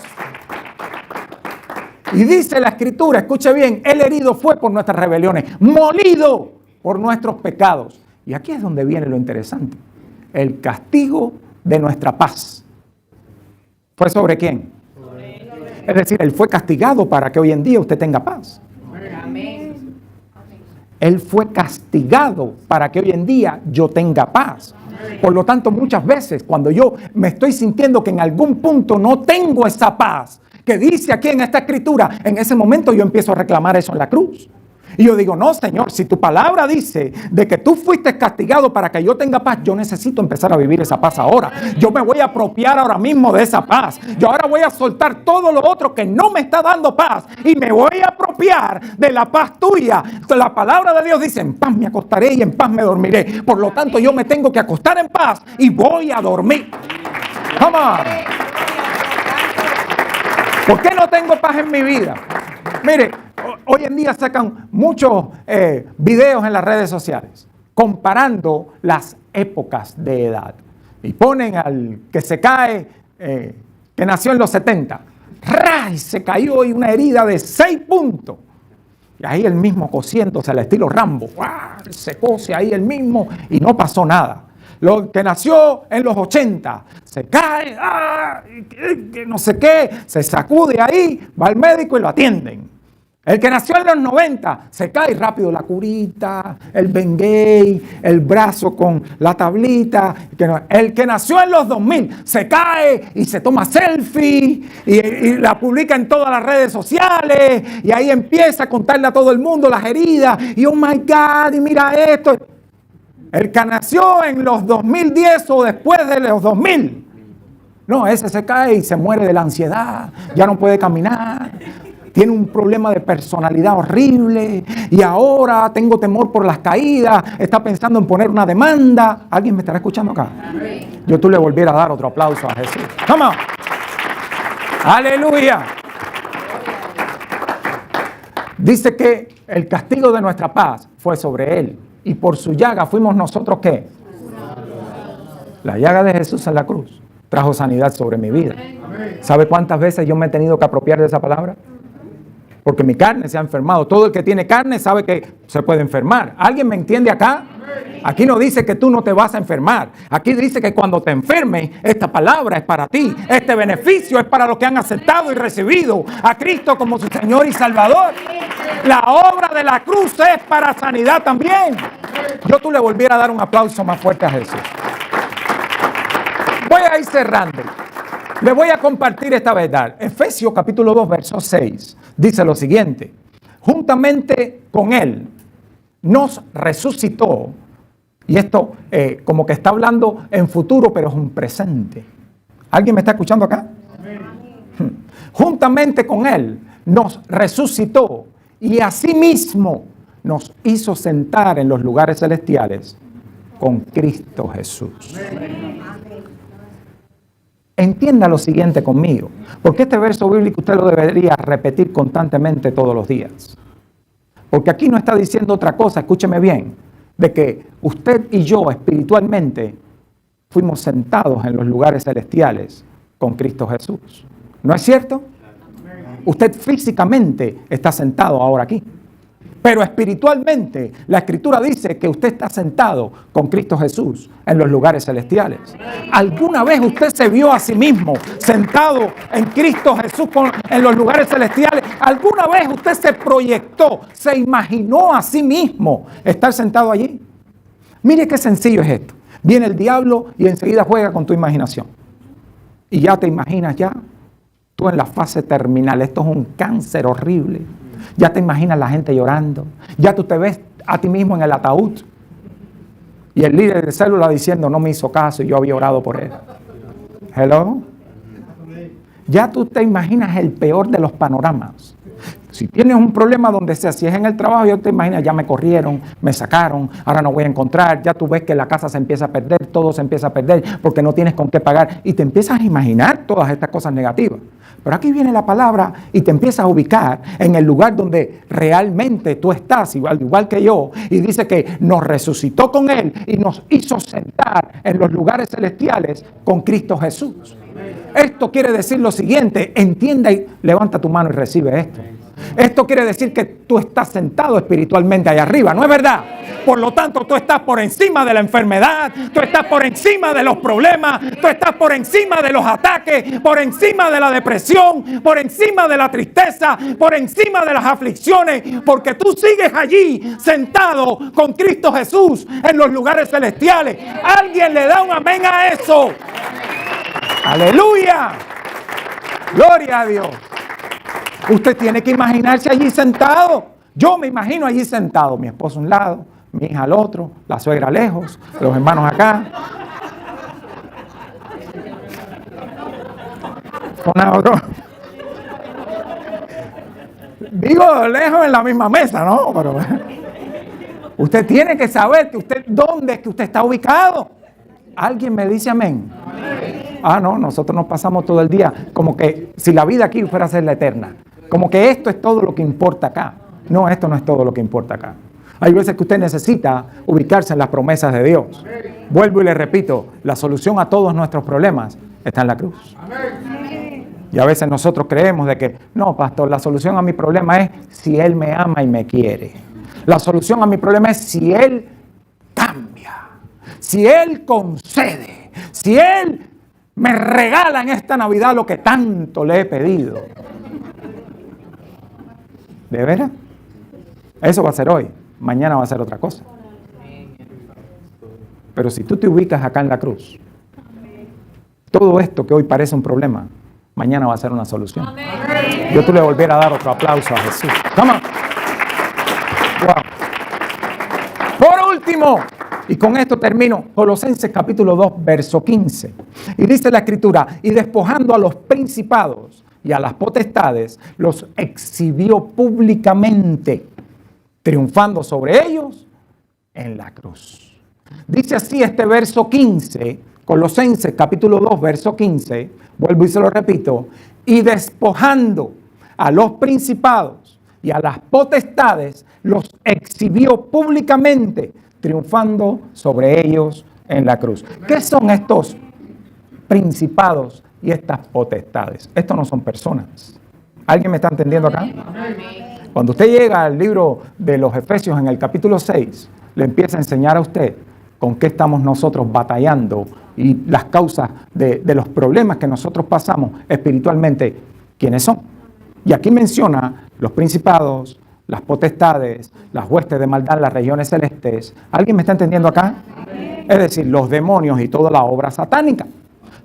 Y dice la Escritura, escuche bien, Él herido fue por nuestras rebeliones, molido por nuestros pecados. Y aquí es donde viene lo interesante. El castigo de nuestra paz. ¿Fue sobre quién? Es decir, Él fue castigado para que hoy en día usted tenga paz. Amén. Él fue castigado para que hoy en día yo tenga paz. Por lo tanto, muchas veces cuando yo me estoy sintiendo que en algún punto no tengo esa paz, que dice aquí en esta escritura, en ese momento yo empiezo a reclamar eso en la cruz. Y yo digo, no, Señor, si tu palabra dice de que tú fuiste castigado para que yo tenga paz, yo necesito empezar a vivir esa paz ahora. Yo me voy a apropiar ahora mismo de esa paz. Yo ahora voy a soltar todo lo otro que no me está dando paz y me voy a apropiar de la paz tuya. La palabra de Dios dice, en paz me acostaré y en paz me dormiré. Por lo tanto, yo me tengo que acostar en paz y voy a dormir. Come on. ¿Por qué no tengo paz en mi vida? Mire, hoy en día sacan muchos videos en las redes sociales comparando las épocas de edad. Y ponen al que se cae, que nació en los 70. ¡Ray! Se cayó y una herida de 6 puntos. Y ahí el mismo cosiéndose al estilo Rambo. ¡Wow! Se cose ahí el mismo y no pasó nada. Lo que nació en los 80, se cae, que no sé qué, se sacude ahí, va al médico y lo atienden. El que nació en los 90, se cae rápido la curita, el Bengay, el brazo con la tablita. El que nació en los 2000, se cae y se toma selfie y la publica en todas las redes sociales. Y ahí empieza a contarle a todo el mundo las heridas. Y oh my God, y mira esto. El que nació en los 2010 o después de los 2000. No, ese se cae y se muere de la ansiedad. Ya no puede caminar. Tiene un problema de personalidad horrible. Y ahora tengo temor por las caídas. Está pensando en poner una demanda. ¿Alguien me estará escuchando acá? Yo le volviera a dar otro aplauso a Jesús. Come on. Aleluya. Dice que el castigo de nuestra paz fue sobre Él. Y por su llaga fuimos nosotros, ¿qué? La llaga de Jesús en la cruz trajo sanidad sobre mi vida. ¿Sabe cuántas veces yo me he tenido que apropiar de esa palabra? Porque mi carne se ha enfermado. Todo el que tiene carne sabe que se puede enfermar. ¿Alguien me entiende acá? Aquí no dice que tú no te vas a enfermar. Aquí dice que cuando te enfermes, esta palabra es para ti. Este beneficio es para los que han aceptado y recibido a Cristo como su Señor y Salvador. La obra de la cruz es para sanidad también. Yo le volviera a dar un aplauso más fuerte a Jesús. Voy a ir cerrando. Le voy a compartir esta verdad. Efesios capítulo 2, verso 6. Dice lo siguiente. Juntamente con Él nos resucitó. Y esto como que está hablando en futuro, pero es un presente. ¿Alguien me está escuchando acá? Amén. Juntamente con Él nos resucitó y asimismo nos hizo sentar en los lugares celestiales con Cristo Jesús. Amén. Entienda lo siguiente conmigo, porque este verso bíblico usted lo debería repetir constantemente todos los días. Porque aquí no está diciendo otra cosa, escúcheme bien, de que usted y yo espiritualmente fuimos sentados en los lugares celestiales con Cristo Jesús. ¿No es cierto? Usted físicamente está sentado ahora aquí. Pero espiritualmente, la Escritura dice que usted está sentado con Cristo Jesús en los lugares celestiales. ¿Alguna vez usted se vio a sí mismo sentado en Cristo Jesús en los lugares celestiales? ¿Alguna vez usted se proyectó, se imaginó a sí mismo estar sentado allí? Mire qué sencillo es esto. Viene el diablo y enseguida juega con tu imaginación. Y ya te imaginas tú en la fase terminal. Esto es un cáncer horrible. Ya te imaginas la gente llorando. Ya tú te ves a ti mismo en el ataúd. Y el líder de célula diciendo, no me hizo caso y yo había orado por él. Hello. Ya tú te imaginas el peor de los panoramas. Si tienes un problema donde sea, si es en el trabajo, ya te imaginas, ya me corrieron, me sacaron, ahora no voy a encontrar. Ya tú ves que la casa se empieza a perder, todo se empieza a perder porque no tienes con qué pagar. Y te empiezas a imaginar todas estas cosas negativas. Pero aquí viene la palabra y te empiezas a ubicar en el lugar donde realmente tú estás, igual que yo. Y dice que nos resucitó con Él y nos hizo sentar en los lugares celestiales con Cristo Jesús. Esto quiere decir lo siguiente, entienda y levanta tu mano y recibe esto. Esto quiere decir que tú estás sentado espiritualmente allá arriba, ¿no es verdad? Por lo tanto, tú estás por encima de la enfermedad, tú estás por encima de los problemas, tú estás por encima de los ataques, por encima de la depresión, por encima de la tristeza, por encima de las aflicciones, porque tú sigues allí sentado con Cristo Jesús en los lugares celestiales. ¿Alguien le da un amén a eso? ¡Aleluya! ¡Gloria a Dios! Usted tiene que imaginarse allí sentado. Yo me imagino allí sentado, mi esposo a un lado, mi hija al otro, la suegra lejos, los hermanos acá. Con otro. Digo lejos en la misma mesa, ¿no? Pero usted tiene que saber que usted, dónde es que usted está ubicado. ¿Alguien me dice amén? Ah, no, nosotros nos pasamos todo el día como que si la vida aquí fuera a ser la eterna. Como que esto es todo lo que importa acá. No, esto no es todo lo que importa acá. Hay veces que usted necesita ubicarse en las promesas de Dios. Vuelvo y le repito, la solución a todos nuestros problemas está en la cruz. Y a veces nosotros creemos de que, no, pastor, la solución a mi problema es si Él me ama y me quiere. La solución a mi problema es si Él cambia, si Él concede, si Él me regala en esta Navidad lo que tanto le he pedido. ¿De veras? Eso va a ser hoy. Mañana va a ser otra cosa. Pero si tú te ubicas acá en la cruz, todo esto que hoy parece un problema, mañana va a ser una solución. Yo tú le volviera a dar otro aplauso a Jesús. Come on. Wow. Por último, y con esto termino, Colosenses capítulo 2, verso 15. Y dice la Escritura, y despojando a los principados y a las potestades, los exhibió públicamente, triunfando sobre ellos en la cruz. Dice así este verso 15, Colosenses capítulo 2, verso 15, vuelvo y se lo repito, y despojando a los principados y a las potestades, los exhibió públicamente, triunfando sobre ellos en la cruz. ¿Qué son estos principados y estas potestades? Estos no son personas. ¿Alguien me está entendiendo acá? Cuando usted llega al libro de los Efesios en el capítulo 6, le empieza a enseñar a usted con qué estamos nosotros batallando y las causas de los problemas que nosotros pasamos espiritualmente, quiénes son. Y aquí menciona los principados, las potestades, las huestes de maldad en las regiones celestes. ¿Alguien me está entendiendo acá? Es decir, los demonios y toda la obra satánica.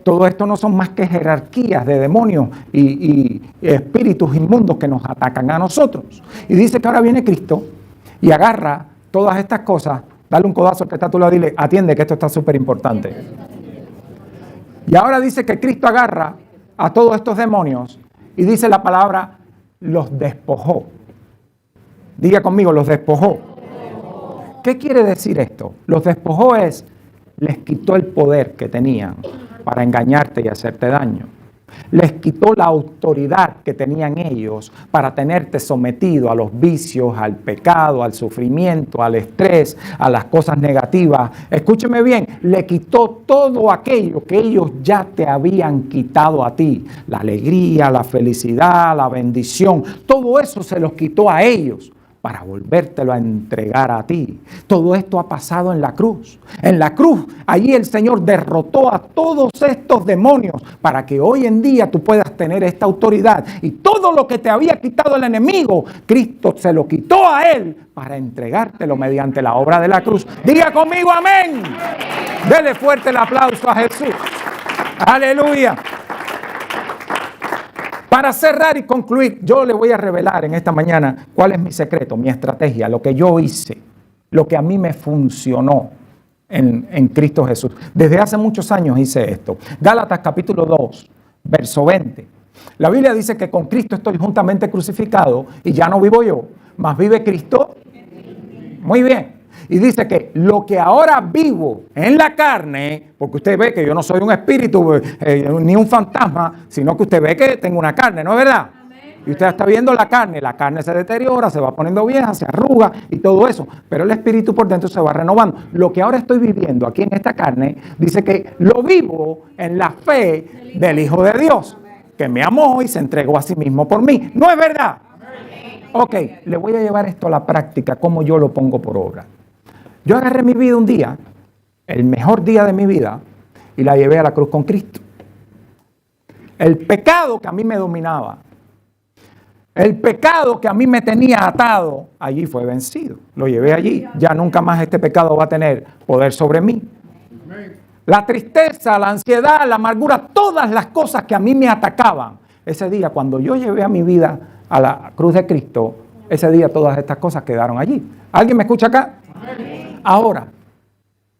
Todo esto no son más que jerarquías de demonios y espíritus inmundos que nos atacan a nosotros. Y dice que ahora viene Cristo y agarra todas estas cosas. Dale un codazo al que está a tu lado y dile, atiende que esto está súper importante. Y ahora dice que Cristo agarra a todos estos demonios y dice la palabra, los despojó. Diga conmigo, los despojó. ¿Qué quiere decir esto? Los despojó es, les quitó el poder que tenían para engañarte y hacerte daño. Les quitó la autoridad que tenían ellos para tenerte sometido a los vicios, al pecado, al sufrimiento, al estrés, a las cosas negativas. Escúcheme bien, le quitó todo aquello que ellos ya te habían quitado a ti. La alegría, la felicidad, la bendición, todo eso se los quitó a ellos para volvértelo a entregar a ti. Todo esto ha pasado en la cruz. En la cruz, allí el Señor derrotó a todos estos demonios para que hoy en día tú puedas tener esta autoridad. Y todo lo que te había quitado el enemigo, Cristo se lo quitó a Él para entregártelo mediante la obra de la cruz. Diga conmigo amén. Dele fuerte el aplauso a Jesús. Aleluya. Para cerrar y concluir, yo le voy a revelar en esta mañana cuál es mi secreto, mi estrategia, lo que yo hice, lo que a mí me funcionó en Cristo Jesús. Desde hace muchos años hice esto. Gálatas capítulo 2, verso 20. La Biblia dice que con Cristo estoy juntamente crucificado y ya no vivo yo, mas vive Cristo. Muy bien. Y dice que lo que ahora vivo en la carne, porque usted ve que yo no soy un espíritu ni un fantasma, sino que usted ve que tengo una carne, ¿no es verdad? Amén. Y usted está viendo la carne se deteriora, se va poniendo vieja, se arruga y todo eso. Pero el espíritu por dentro se va renovando. Lo que ahora estoy viviendo aquí en esta carne, dice que lo vivo en la fe del Hijo de Dios, que me amó y se entregó a sí mismo por mí. ¿No es verdad? Ok, le voy a llevar esto a la práctica, como yo lo pongo por obra. Yo agarré mi vida un día, el mejor día de mi vida, y la llevé a la cruz con Cristo. El pecado que a mí me dominaba, el pecado que a mí me tenía atado, allí fue vencido. Lo llevé allí. Ya nunca más este pecado va a tener poder sobre mí. La tristeza, la ansiedad, la amargura, todas las cosas que a mí me atacaban. Ese día, cuando yo llevé a mi vida a la cruz de Cristo, ese día todas estas cosas quedaron allí. ¿Alguien me escucha acá? Ahora,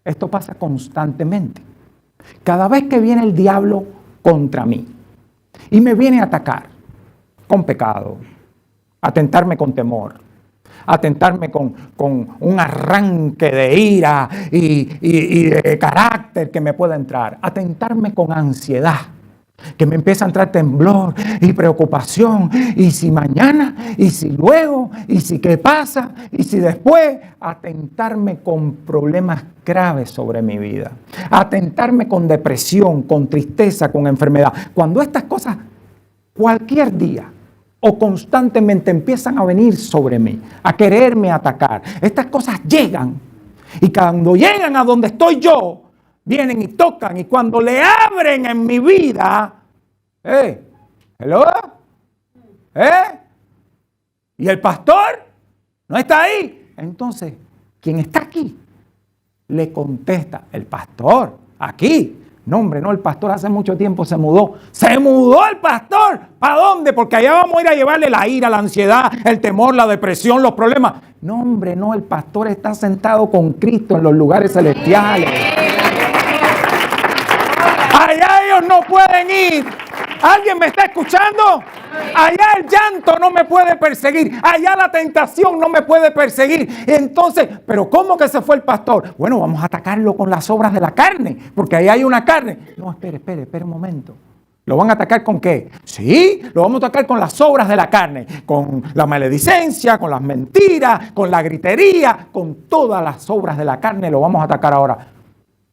esto pasa constantemente. Cada vez que viene el diablo contra mí y me viene a atacar con pecado, a tentarme con temor, a tentarme con un arranque de ira y de carácter que me pueda entrar, a tentarme con ansiedad, que me empieza a entrar temblor y preocupación, y si mañana, y si luego, y si qué pasa, y si después, a tentarme con problemas graves sobre mi vida, a tentarme con depresión, con tristeza, con enfermedad. Cuando estas cosas, cualquier día, o constantemente empiezan a venir sobre mí, a quererme atacar. Estas cosas llegan, y cuando llegan a donde estoy yo, vienen y tocan, y cuando le abren en mi vida, hello, y el pastor no está ahí. Entonces, ¿quién está aquí? Le contesta, el pastor, aquí. No, hombre, no, el pastor hace mucho tiempo se mudó. ¡Se mudó el pastor! ¿Para dónde? Porque allá vamos a ir a llevarle la ira, la ansiedad, el temor, la depresión, los problemas. No, hombre, no, el pastor está sentado con Cristo en los lugares celestiales. Allá ellos no pueden ir. ¿Alguien me está escuchando? Allá el llanto no me puede perseguir. Allá la tentación no me puede perseguir. Entonces, ¿pero cómo que se fue el pastor? Bueno, vamos a atacarlo con las obras de la carne, porque ahí hay una carne. No, espere un momento. ¿Lo van a atacar con qué? Sí, lo vamos a atacar con las obras de la carne, con la maledicencia, con las mentiras, con la gritería, con todas las obras de la carne lo vamos a atacar ahora.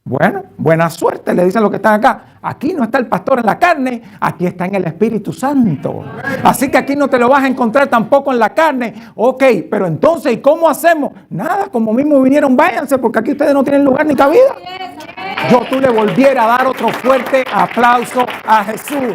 Bueno, buena suerte, le dicen los que están acá. Aquí no está el pastor en la carne, aquí está en el Espíritu Santo. Así que aquí no te lo vas a encontrar tampoco en la carne. Ok, pero entonces, ¿y cómo hacemos? Nada, como mismo vinieron, váyanse, porque aquí ustedes no tienen lugar ni cabida. Tú le volviera a dar otro fuerte aplauso a Jesús.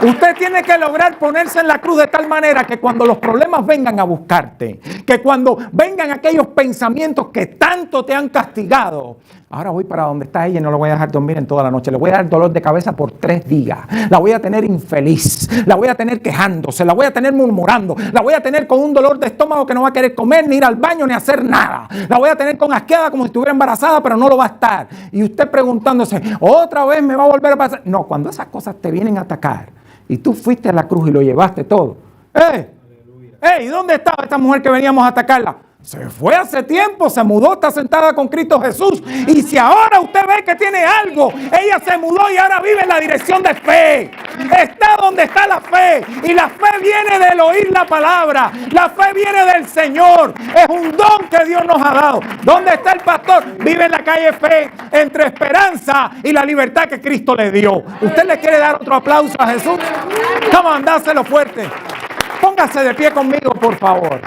Usted tiene que lograr ponerse en la cruz de tal manera que cuando los problemas vengan a buscarte, que cuando vengan aquellos pensamientos que tanto te han castigado, ahora voy para donde está ella y no lo voy a dejar dormir en toda la noche, le voy a dar dolor de cabeza por 3 días, la voy a tener infeliz, la voy a tener quejándose, la voy a tener murmurando, la voy a tener con un dolor de estómago que no va a querer comer, ni ir al baño, ni hacer nada, la voy a tener con asqueada como si estuviera embarazada, pero no lo va a estar. Y usted preguntándose, ¿otra vez me va a volver a pasar? No, cuando esas cosas te vienen a atacar, y tú fuiste a la cruz y lo llevaste todo. ¿Y dónde estaba esta mujer que veníamos a atacarla? Se fue hace tiempo, se mudó, está sentada con Cristo Jesús. Y si ahora usted ve que tiene algo, ella se mudó y ahora vive en la dirección de fe. Está donde está la fe. Y la fe viene del oír la palabra. La fe viene del Señor. Es un don que Dios nos ha dado. ¿Dónde está el pastor? Vive en la calle Fe, entre esperanza y la libertad que Cristo le dio. ¿Usted le quiere dar otro aplauso a Jesús? Vamos a dáselo fuerte. Póngase de pie conmigo, por favor.